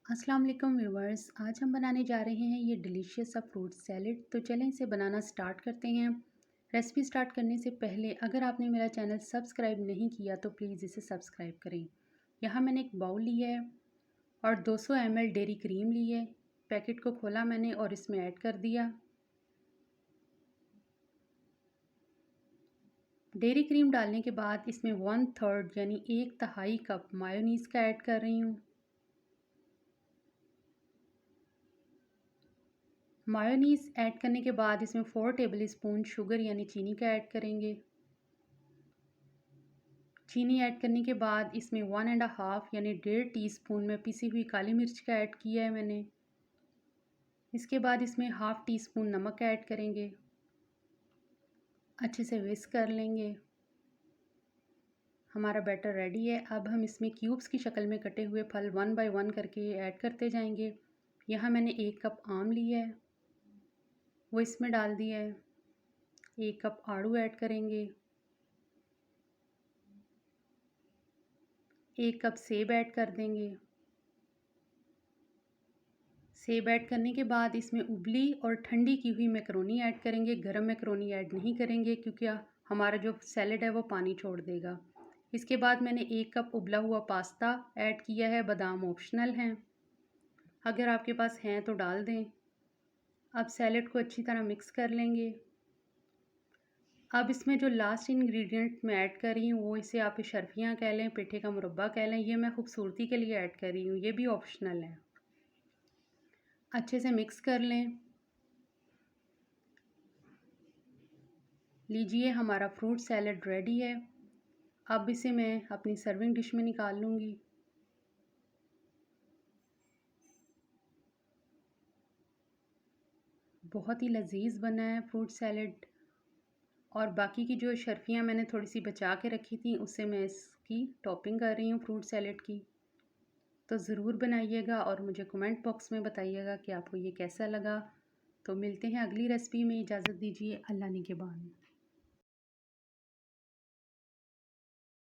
अस्सलाम वालेकुम व्यूवर्स। आज हम बनाने जा रहे हैं ये डिलीशियस सा फ्रूट सैलेड। तो चलें इसे बनाना स्टार्ट करते हैं। रेसिपी स्टार्ट करने से पहले अगर आपने मेरा चैनल सब्सक्राइब नहीं किया तो प्लीज़ इसे सब्सक्राइब करें। यहाँ मैंने एक बाउल लिया है और 200 ml डेयरी क्रीम ली है। पैकेट को खोला मैंने और इसमें ऐड कर दिया। डेयरी क्रीम डालने के बाद इसमें 1/3 यानी 1/3 कप मायोनीज़ का ऐड कर रही हूँ। मायोनीज़ ऐड करने के बाद इसमें 4 टेबलस्पून शुगर यानी चीनी का ऐड करेंगे। चीनी ऐड करने के बाद इसमें 1.5 यानी 1.5 टीस्पून में पिसी हुई काली मिर्च का ऐड किया है मैंने। इसके बाद इसमें 1/2 टीस्पून नमक ऐड करेंगे। अच्छे से विस्क कर लेंगे। हमारा बैटर रेडी है। अब हम इसमें क्यूब्स की शक्ल में कटे हुए फल 1 बाय 1 करके ऐड करते जाएंगे। यहाँ मैंने 1 कप आम लिया है, वो इसमें डाल दिया है। 1 कप आड़ू ऐड करेंगे। 1 कप सेब ऐड कर देंगे। सेब ऐड करने के बाद इसमें उबली और ठंडी की हुई मैकरोनी ऐड करेंगे। गरम मैकरोनी ऐड नहीं करेंगे क्योंकि हमारा जो सैलेड है वो पानी छोड़ देगा। इसके बाद मैंने 1 कप उबला हुआ पास्ता ऐड किया है। बादाम ऑप्शनल हैं, अगर आपके पास हैं तो डाल दें। अब सैलेड को अच्छी तरह मिक्स कर लेंगे। अब इसमें जो लास्ट इंग्रेडिएंट मैं ऐड कर रही हूँ वो इसे आप शर्फियाँ कह लें, पेठे का मुरब्बा कह लें, ये मैं खूबसूरती के लिए ऐड कर रही हूँ, ये भी ऑप्शनल है। अच्छे से मिक्स कर लें। लीजिए हमारा फ्रूट सैलेड रेडी है। अब इसे मैं अपनी सर्विंग डिश में निकाल लूँगी। बहुत ही लजीज बना है फ्रूट सैलेड। और बाकी की जो शर्फियाँ मैंने थोड़ी सी बचा के रखी थी उससे मैं इसकी टॉपिंग कर रही हूँ फ्रूट सैलेड की। तो ज़रूर बनाइएगा और मुझे कमेंट बॉक्स में बताइएगा कि आपको ये कैसा लगा। तो मिलते हैं अगली रेसिपी में। इजाज़त दीजिए। अल्लाह निगहबान।